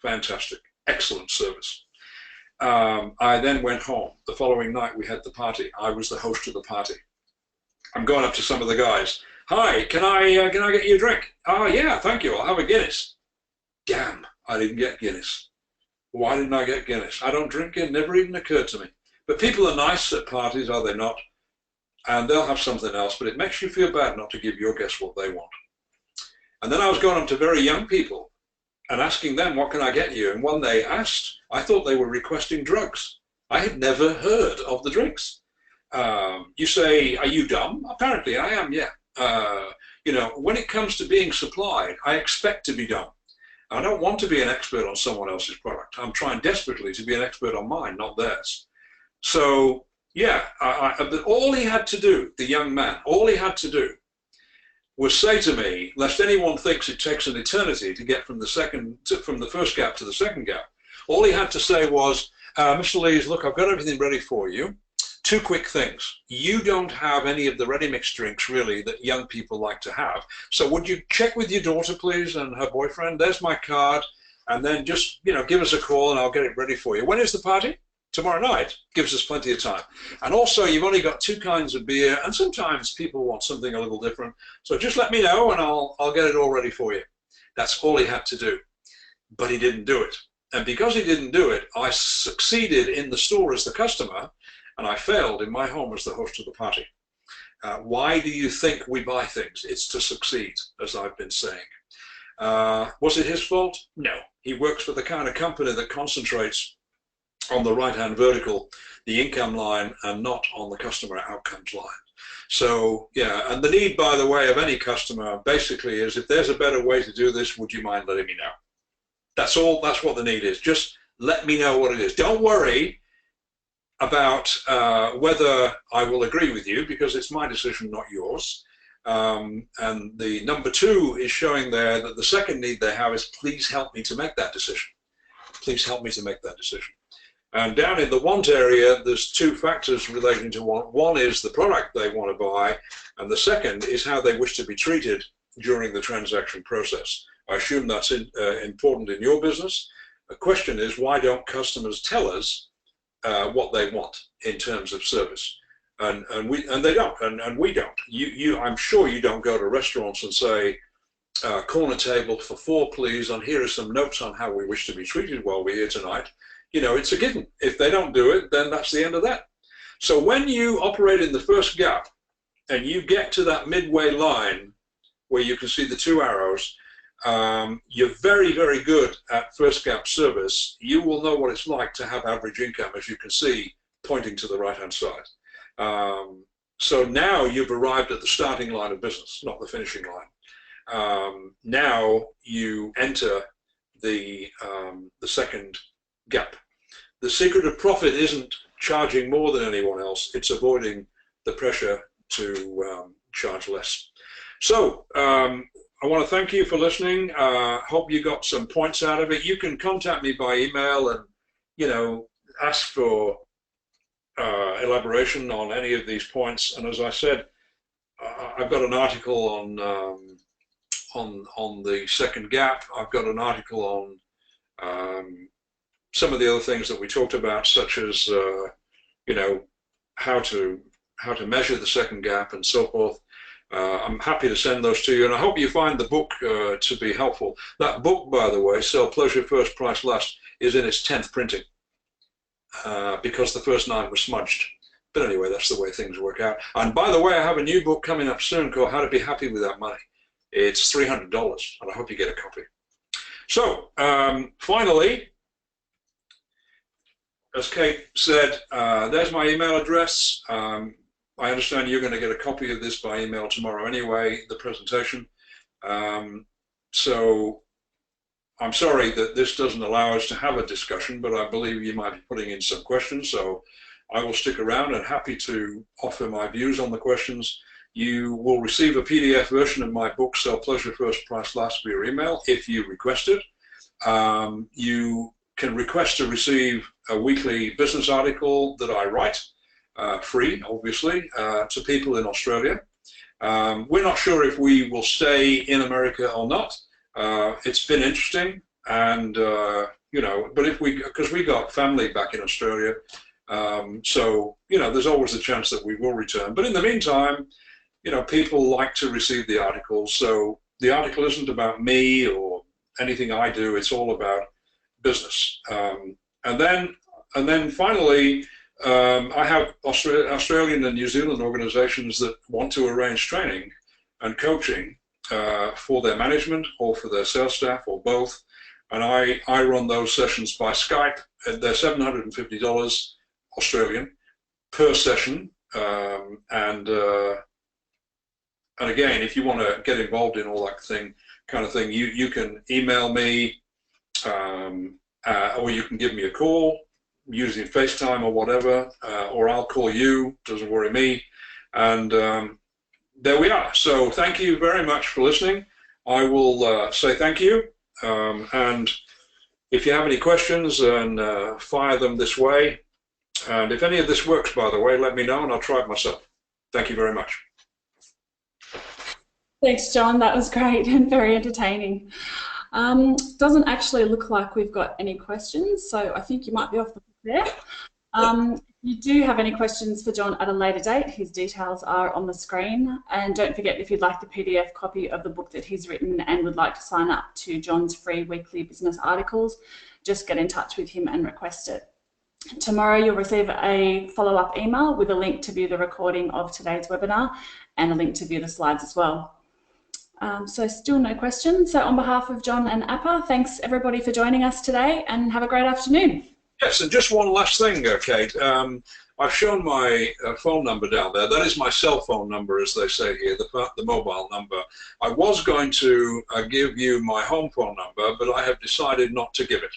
Fantastic. Excellent service. I then went home. The following night, we had the party. I was the host of the party. I'm going up to some of the guys. Hi, can I get you a drink? Oh, yeah, thank you. I'll have a Guinness. Damn, I didn't get Guinness. Why didn't I get Guinness? I don't drink it, never even occurred to me. But people are nice at parties, are they not? And they'll have something else, but it makes you feel bad not to give your guests what they want. And then I was going up to very young people and asking them, what can I get you? And when they asked, I thought they were requesting drugs. I had never heard of the drinks. You say, are you dumb? Apparently I am, yeah. You know, when it comes to being supplied, I expect to be dumb. I don't want to be an expert on someone else's product. I'm trying desperately to be an expert on mine, not theirs. So, yeah, but all he had to do, the young man, all he had to do was say to me, lest anyone thinks it takes an eternity to get from the first gap to the second gap, all he had to say was, Mr. Lees, look, I've got everything ready for you. 2 quick things. You don't have any of the ready-mixed drinks, really, that young people like to have. So would you check with your daughter, please, and her boyfriend? There's my card. And then just, you know, give us a call and I'll get it ready for you. When is the party? Tomorrow night. Gives us plenty of time. And also, you've only got 2 kinds of beer, and sometimes people want something a little different. So just let me know and I'll get it all ready for you. That's all he had to do. But he didn't do it. And because he didn't do it, I succeeded in the store as the customer, and I failed in my home as the host of the party. Why do you think we buy things? It's to succeed, as I've been saying. Was it his fault? No. He works for the kind of company that concentrates on the right-hand vertical, the income line, and not on the customer outcomes line. So, yeah, and the need, by the way, of any customer basically is, if there's a better way to do this, would you mind letting me know? That's all. That's what the need is. Just let me know what it is. Don't worry about whether I will agree with you, because it's my decision, not yours. And the number 2 is showing there that the second need they have is, please help me to make that decision. Please help me to make that decision. And down in the want area, there's 2 factors relating to want. One is the product they want to buy, and the second is how they wish to be treated during the transaction process. I assume that's important in your business. The question is, why don't customers tell us what they want in terms of service? And they don't, and we don't. I'm sure you don't go to restaurants and say, corner table for 4, please, and here are some notes on how we wish to be treated while we're here tonight. You know, it's a given. If they don't do it, then that's the end of that. So when you operate in the first gap, and you get to that midway line where you can see the two arrows, you're very, very good at first gap service. You will know what it's like to have average income, as you can see, pointing to the right-hand side. So now you've arrived at the starting line of business, not the finishing line. Now you enter the second gap. The secret of profit isn't charging more than anyone else, it's avoiding the pressure to charge less. So I want to thank you for listening. Hope you got some points out of it. You can contact me by email and, you know, ask for elaboration on any of these points. And as I said, I've got an article on the second gap. I've got an article on some of the other things that we talked about, such as you know, how to measure the second gap and so forth. I'm happy to send those to you, and I hope you find the book to be helpful. That book, by the way, Sell Pleasure First, Price Last, is in its 10th printing because the first 9 were smudged. But anyway, that's the way things work out. And by the way, I have a new book coming up soon called How to Be Happy with That Money. It's $300, and I hope you get a copy. So finally, as Kate said, there's my email address. I understand you're going to get a copy of this by email tomorrow anyway, the presentation. So I'm sorry that this doesn't allow us to have a discussion, but I believe you might be putting in some questions, so I will stick around and happy to offer my views on the questions. You will receive a PDF version of my book, Sell Pleasure First, Price Last, via email if you request it. You can request to receive a weekly business article that I write, free, obviously, to people in Australia. We're not sure if we will stay in America or not. It's been interesting, and you know, but if because we got family back in Australia, so you know, there's always a chance that we will return. But in the meantime, you know, people like to receive the articles. So the article isn't about me or anything I do. It's all about business. And then finally, I have Australian and New Zealand organizations that want to arrange training and coaching for their management or for their sales staff or both. And I run those sessions by Skype. They're $750 Australian per session. And again, if you want to get involved in all that kind of thing, you can email me or you can give me a call using FaceTime or whatever, or I'll call you, doesn't worry me. And there we are. So thank you very much for listening. I will say thank you. And if you have any questions, then fire them this way. And if any of this works, by the way, let me know and I'll try it myself. Thank you very much. Thanks, John. That was great and very entertaining. Doesn't actually look like we've got any questions, so I think you might be off the hook there. If you do have any questions for John at a later date, his details are on the screen. And don't forget, if you'd like the PDF copy of the book that he's written and would like to sign up to John's free weekly business articles, just get in touch with him and request it. Tomorrow you'll receive a follow-up email with a link to view the recording of today's webinar and a link to view the slides as well. So still no questions. So on behalf of John and Appa, thanks everybody for joining us today and have a great afternoon. Yes, and just one last thing, Kate. I've shown my phone number down there. That is my cell phone number, as they say here, the mobile number. I was going to give you my home phone number, but I have decided not to give it.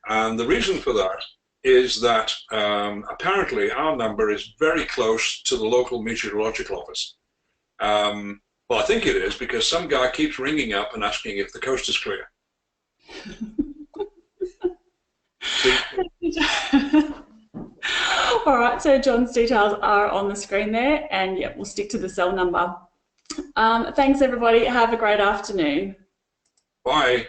And the reason for that is that apparently our number is very close to the local meteorological office. Well, I think it is because some guy keeps ringing up and asking if the coast is clear. All right, so John's details are on the screen there, and yeah, we'll stick to the cell number. Thanks, everybody. Have a great afternoon. Bye.